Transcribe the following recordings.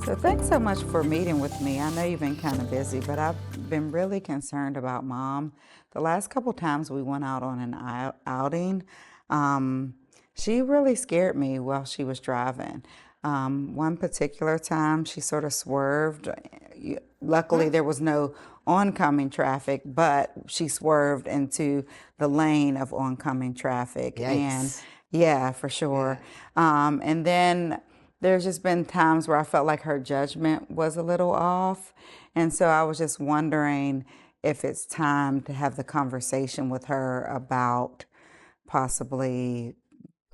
So thanks so much for meeting with me. I know you've been kind of busy, but I've been really concerned about mom. The last couple times we went out on an outing, um, she really scared me while she was driving. One particular time, she sort of swerved. Luckily, there was no oncoming traffic, but she swerved into the lane of oncoming traffic. And Yikes. yeah, for sure. And then there's just been times where I felt like her judgment was a little off. And so I was just wondering if it's time to have the conversation with her about possibly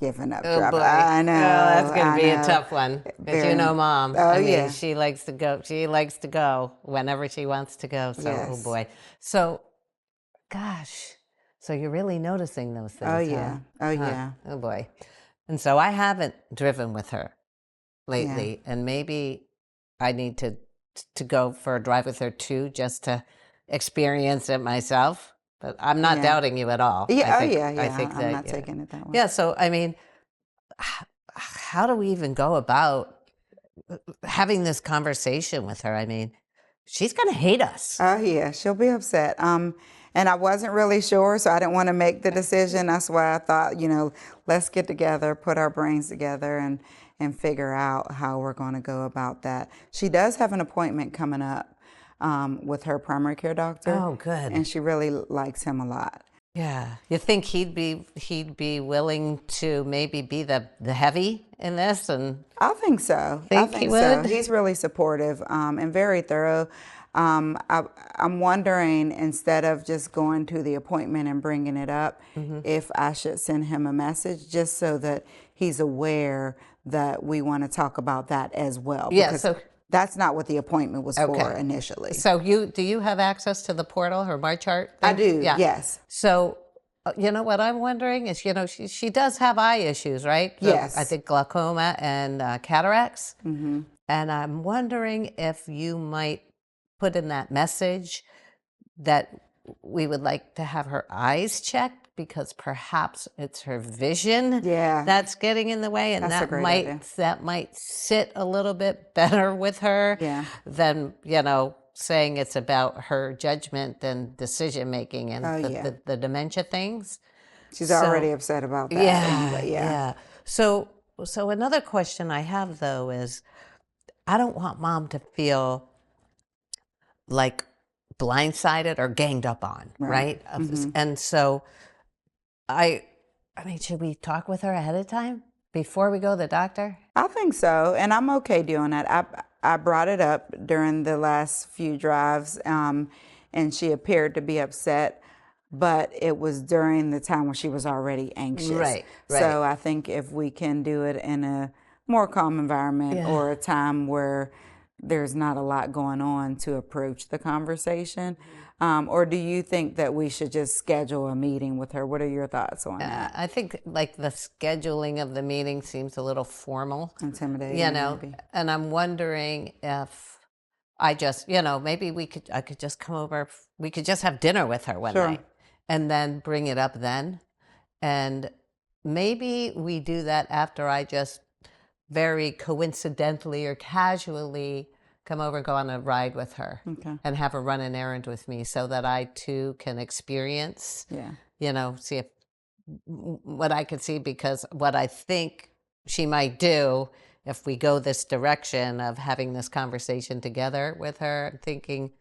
giving up Oh driving. boy. I Oh, know, that's going to I be a know. tough one. Because you Very, know mom. oh I mean, yeah, she likes to go. She likes to go whenever she wants to go. So, oh yes. boy. So, gosh. So you're really noticing those Oh things, huh? yeah, oh Huh. yeah, Oh boy. And so I haven't driven with her yeah, lately, and maybe I need to go for a drive with her too, just to experience it myself. But I'm not yeah. doubting you at all. Yeah, I oh think yeah, I yeah. think I'm that not yeah. taking it that way. Yeah, so I mean, how do we even go about having this conversation with her? I mean, she's going to hate us. Oh yeah, she'll be upset. And I wasn't really sure, so I didn't want to make the decision. That's why I thought, let's get together, put our brains together, and figure out how we're going to go about that. She does have an appointment coming up with her primary care doctor, Oh, good. and she really likes him a lot. Yeah. You think he'd be willing to maybe be the heavy in this and I think so. I think he think so. would? He's really supportive and very thorough. I'm wondering, instead of just going to the appointment and bringing it up, if I should send him a message just so that he's aware that we want to talk about that as well. Yeah, Because so that's not what the appointment was for okay. initially. So do you have access to the portal or my chart I thing? do, Yeah. yes. So you know what I'm wondering is, she does have eye issues, right? I Yes. think glaucoma and cataracts. And I'm wondering if you might put in that message that we would like to have her eyes checked because perhaps it's her vision Yeah, that's getting in the way, and that's a great idea. that might sit a little bit better with her Yeah. than saying it's about her judgment and decision making and Oh, yeah. the dementia things. She's already So upset about that yeah, anyway. Yeah. yeah. So another question I have though is I don't want mom to feel like blindsided or ganged up on, Right. right? And so I I mean, should we talk with her ahead of time before we go to the doctor? I think so, and I'm okay doing that. I brought it up during the last few drives, and she appeared to be upset, but it was during the time when she was already anxious. Right, right. So I think if we can do it in a more calm environment Yeah. or a time where there's not a lot going on to approach the conversation, or do you think that we should just schedule a meeting with her? What are your thoughts on that? I think like the scheduling of the meeting seems a little formal, Intimidating, maybe. and I'm wondering if I just, maybe I could just come over, we could just have dinner with her one Sure. night and then bring it up then. And maybe we do that after I just very coincidentally or casually come over and go on a ride with her Okay. and have her run an errand with me so that I too can experience, Yeah. see if what I could see, because what I think she might do if we go this direction of having this conversation together with her, I'm thinking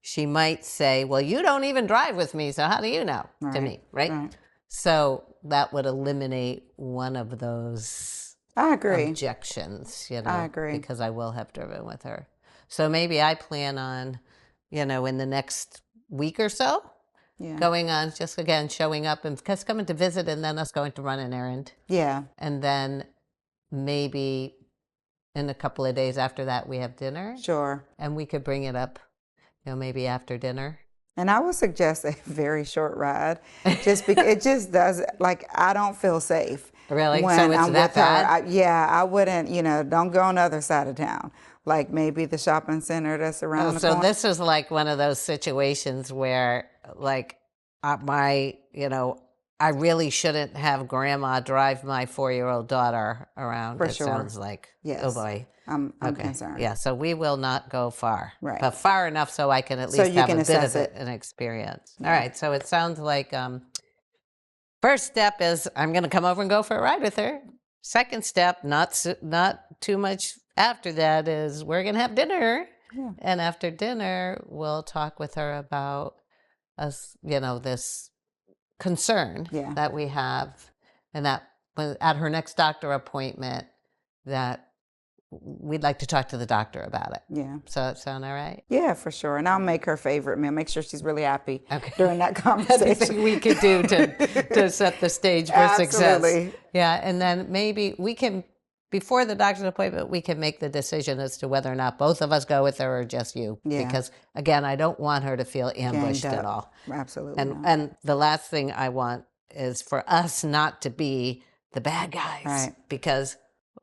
she might say, well, you don't even drive with me, so how do you know? To me, right? Right. So that would eliminate one of those I agree. objections, I agree. because I will have driven with her. So maybe I plan on, in the next week or so, Yeah. going on, just again, showing up and just coming to visit and then us going to run an errand. Yeah. And then maybe in a couple of days after that, we have dinner Sure. and we could bring it up, maybe after dinner. And I would suggest a very short ride, just because it just does, like, I don't feel safe Really? when So it's I'm that with her. bad? Yeah, I wouldn't, don't go on the other side of town. Like maybe the shopping center that's around the So corner. this is like one of those situations where, like, my, I really shouldn't have grandma drive my 4-year-old daughter around. For It sure. sounds like, oh Yes. boy. I'm Okay. concerned. Yeah, so we will not go far. Right. But far enough so I can at So least you have can a bit assess of it. an experience. Yeah. All right, so it sounds like first step is I'm going to come over and go for a ride with her. Second step, not too much after that, is we're going to have dinner. Yeah. And after dinner, we'll talk with her about us, this concern Yeah. that we have, and that at her next doctor appointment, that we'd like to talk to the doctor about it. Yeah. So that sound all right? Yeah, for sure. And I'll make her favorite meal. Make sure she's really happy Okay. during that conversation. Anything we could do to set the stage for success. Absolutely. Yeah, and then maybe we can, before the doctor's appointment, we can make the decision as to whether or not both of us go with her or just you. Yeah. Because again, I don't want her to feel ambushed Ganged at up. all. Absolutely. And not. and the last thing I want is for us not to be the bad guys. Right. Because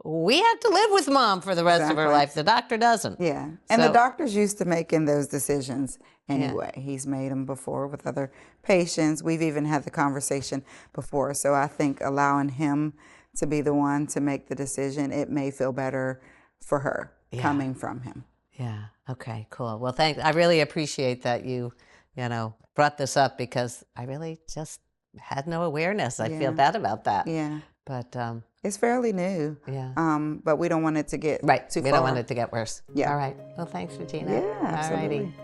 we have to live with mom for the rest of her Exactly. life. The doctor doesn't. Yeah. And the So- doctor's used to making those decisions anyway. He's made them before with other patients. We've even had the conversation before. So I think allowing him to be the one to make the decision, it may feel better for her coming from him. Yeah. Okay, cool. Well, thanks. I really appreciate that you brought this up, because I really just had no awareness. I feel bad about that. Yeah. But It's fairly new. yeah. But we don't want it to get Right. too We far. don't want it to get worse. Yeah. All right. Well, thanks, Regina. Yeah, absolutely. All righty.